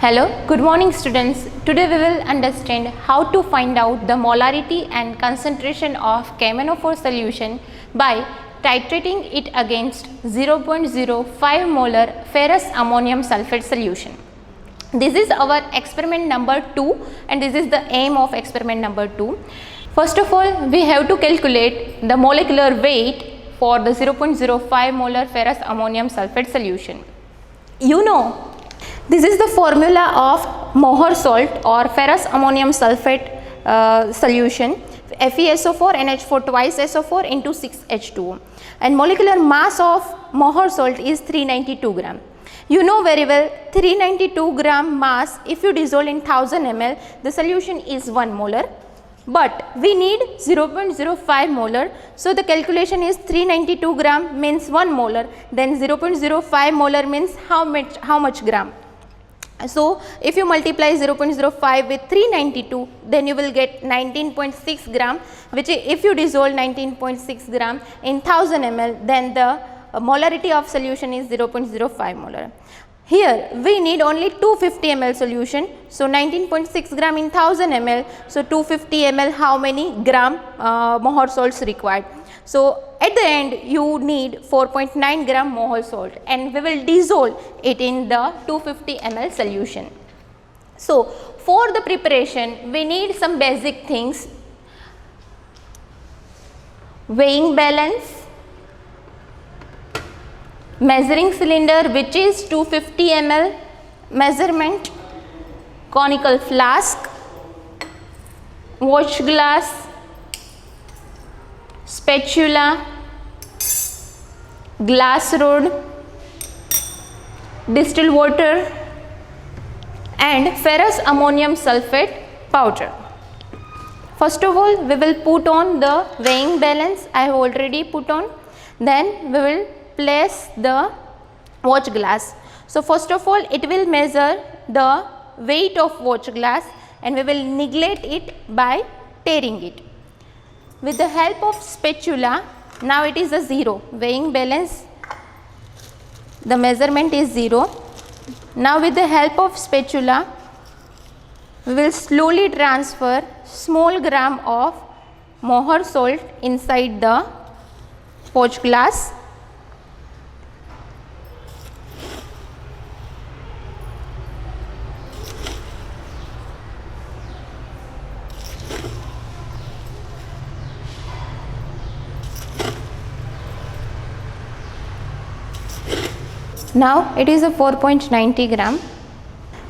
Hello, good morning students. Today we will understand how to find out the molarity and concentration of KMnO4 solution by titrating it against 0.05 molar ferrous ammonium sulfate solution. This is our experiment number 2 and this is the aim of experiment number 2. First of all, we have to calculate the molecular weight for the 0.05 molar ferrous ammonium sulfate solution. You know, this is the formula of Mohr salt or ferrous ammonium sulfate solution, FeSO4 NH4 twice SO4 into 6H2O, and molecular mass of Mohr salt is 392 gram. You know very well 392 gram mass, if you dissolve in 1000 ml, the solution is 1 molar, but we need 0.05 molar. So the calculation is 392 gram means 1 molar, then 0.05 molar means how much gram. So if you multiply 0.05 with 392, then you will get 19.6 gram, which if you dissolve 19.6 gram in 1000 ml, then the molarity of solution is 0.05 molar. Here we need only 250 ml solution, so 19.6 gram in 1000 ml, so 250 ml how many gram Mohr salts required. So at the end you need 4.9 gram Mohr salt and we will dissolve it in the 250 ml solution. So for the preparation we need some basic things: weighing balance, measuring cylinder which is 250 ml measurement, conical flask, watch glass, spatula, glass rod, distilled water and ferrous ammonium sulfate powder. First of all, we will put on the weighing balance. I have already put on. Then we will place the watch glass. So first of all, it will measure the weight of watch glass and we will neglect it by tearing it. With the help of spatula, now it is a 0, weighing balance, the measurement is 0. Now with the help of spatula, we will slowly transfer small gram of Mohr salt inside the watch glass. Now it is a 4.90 gram.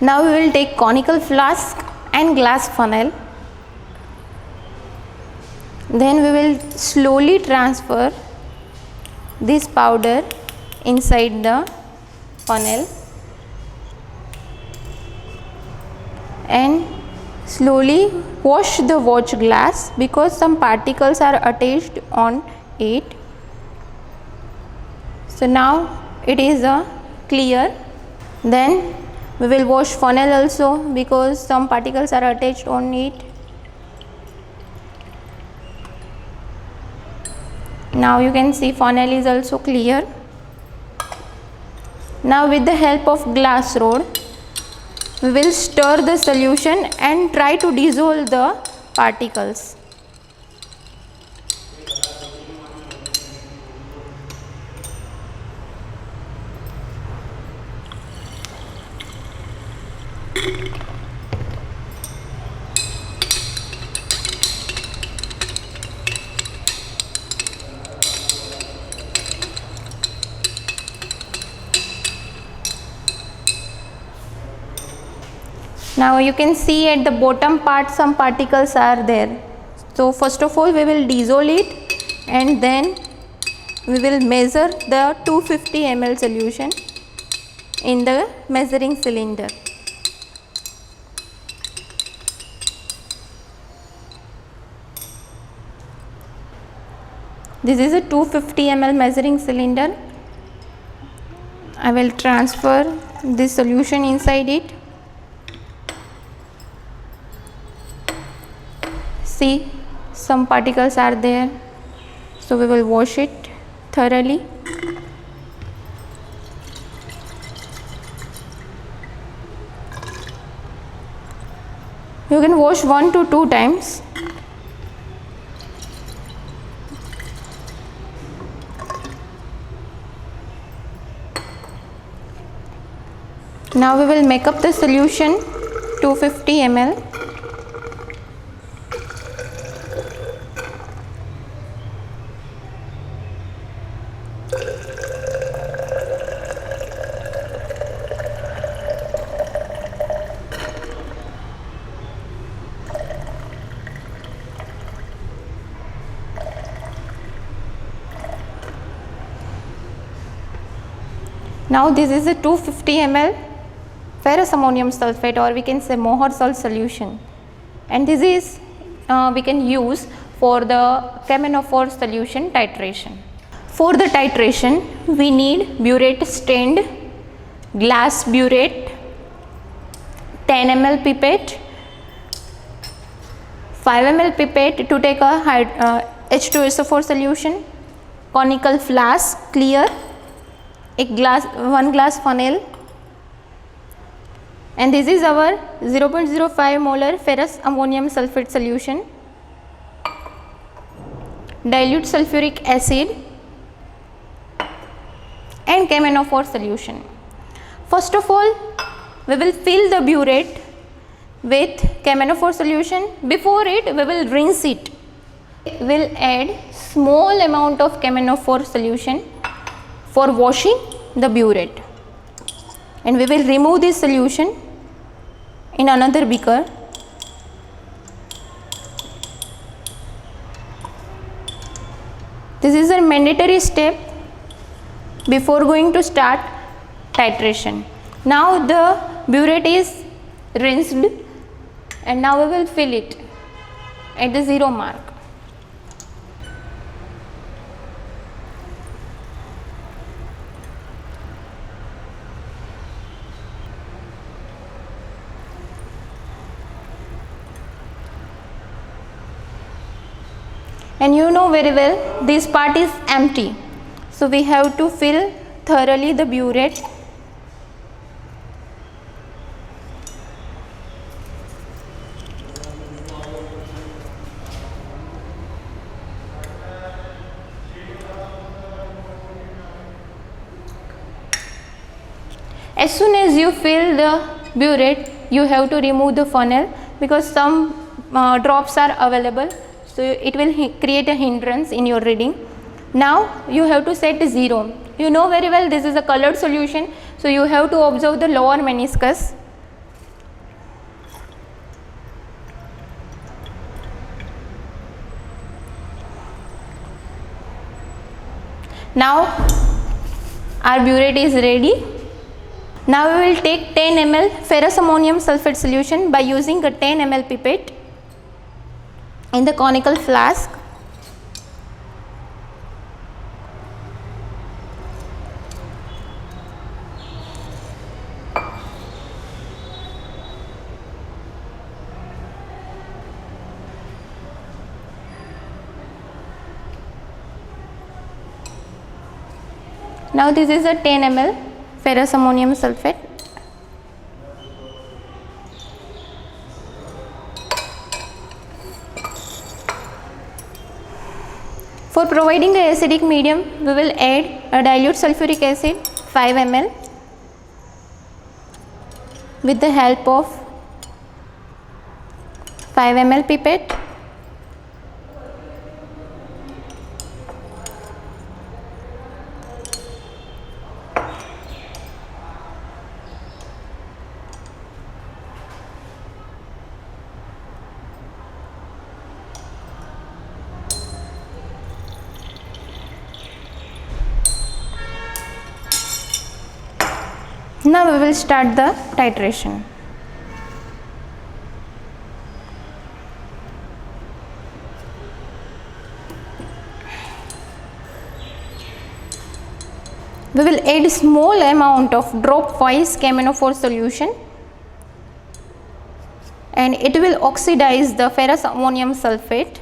Now we will take conical flask and glass funnel. Then we will slowly transfer this powder inside the funnel and slowly wash the watch glass because some particles are attached on it. So now it is a clear. Then we will wash funnel also because some particles are attached on it. Now you can see funnel is also clear. Now with the help of glass rod, we will stir the solution and try to dissolve the particles. Now you can see at the bottom part some particles are there. So first of all we will dissolve it and then we will measure the 250 ml solution in the measuring cylinder. This is a 250 ml measuring cylinder. I will transfer this solution inside it. See, some particles are there, so we will wash it thoroughly. You can wash 1 to 2 times. Now we will make up the solution 250 ml. Now this is a 250 ml ferrous ammonium sulfate, or we can say Mohr salt solution, and this is we can use for the KMnO4 solution titration. For the titration we need burette strained, glass burette, 10 ml pipette, 5 ml pipette to take a H2SO4 solution, conical flask clear, one glass funnel, and this is our 0.05 molar ferrous ammonium sulfate solution, dilute sulfuric acid and KMnO4 solution. First of all, we will fill the burette with KMnO4 solution. Before it, we will rinse it. We will add small amount of KMnO4 solution for washing the burette, and we will remove this solution in another beaker. This is a mandatory step before going to start titration. Now the burette is rinsed, and now we will fill it at the 0 mark. And you know very well this part is empty, so we have to fill thoroughly the burette. As soon as you fill the burette, you have to remove the funnel because some drops are available, so it will create a hindrance in your reading. Now you have to set 0. You know very well this is a colored solution, so you have to observe the lower meniscus. Now our burette is ready. Now we will take 10 ml ferrous ammonium sulfate solution by using a 10 ml pipette in the conical flask. Now this is a 10 ml ferrous ammonium sulfate. For providing the acidic medium, we will add a dilute sulfuric acid 5 ml with the help of 5 ml pipette. Now we will start the titration. We will add a small amount of drop wise KMnO4 solution, and it will oxidize the ferrous ammonium sulfate.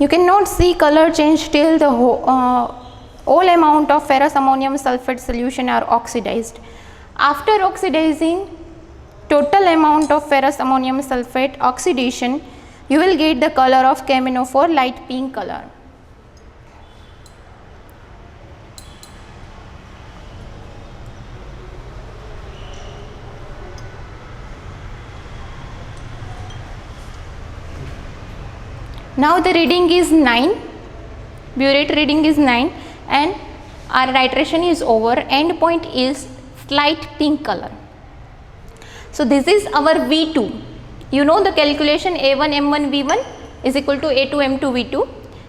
You cannot see color change till the all amount of ferrous ammonium sulfate solution are oxidized. After oxidizing total amount of ferrous ammonium sulfate oxidation, you will get the color of KMnO4 light pink color. Now the reading is 9, burette reading is 9 and our titration is over, end point is slight pink color. So this is our V2. You know the calculation A1 M1 V1 is equal to A2 M2 V2.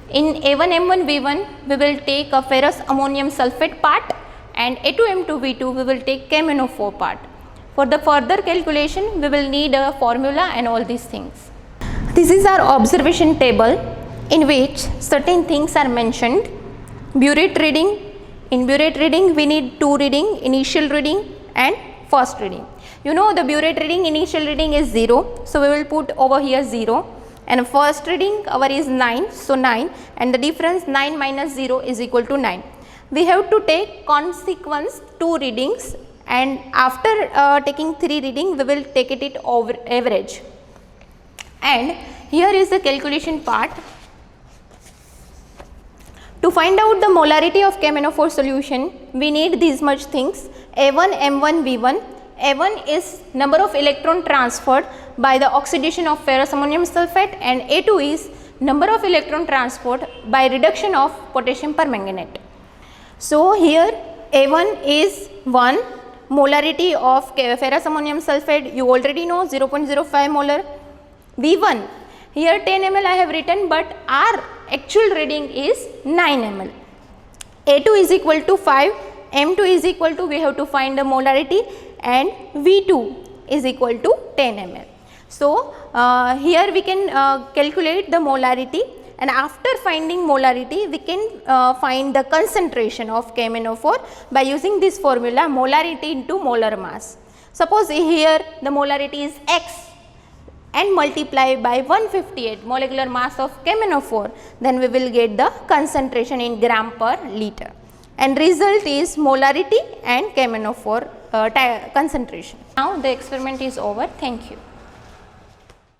In A1 M1 V1 we will take a ferrous ammonium sulfate part and A2 M2 V2 we will take KMnO4 part. For the further calculation we will need a formula and all these things. This is our observation table in which certain things are mentioned. Burette reading. In burette reading we need two reading, initial reading and first reading. You know the burette reading, initial reading is 0, so we will put over here 0, and first reading our is 9, so 9, and the difference 9 minus 0 is equal to 9. We have to take consequence 2 readings, and after taking 3 reading we will take it over average. And here is the calculation part. To find out the molarity of KMnO4 solution, we need these much things: A1 M1 V1. A1 is number of electron transferred by the oxidation of ferrous ammonium sulfate, and A2 is number of electron transport by reduction of potassium permanganate. So here A1 is 1, molarity of ferrous ammonium sulfate you already know, 0.05 molar. V1, here 10 ml I have written, but our actual reading is 9 ml. A2 is equal to 5, M2 is equal to, we have to find the molarity, and V2 is equal to 10 ml. So here we can calculate the molarity, and after finding molarity we can find the concentration of KMnO4 by using this formula, molarity into molar mass. Suppose here the molarity is X and multiply by 158 molecular mass of KMnO4, then we will get the concentration in gram per liter, and result is molarity and KMnO4 concentration. Now the experiment is over. Thank you.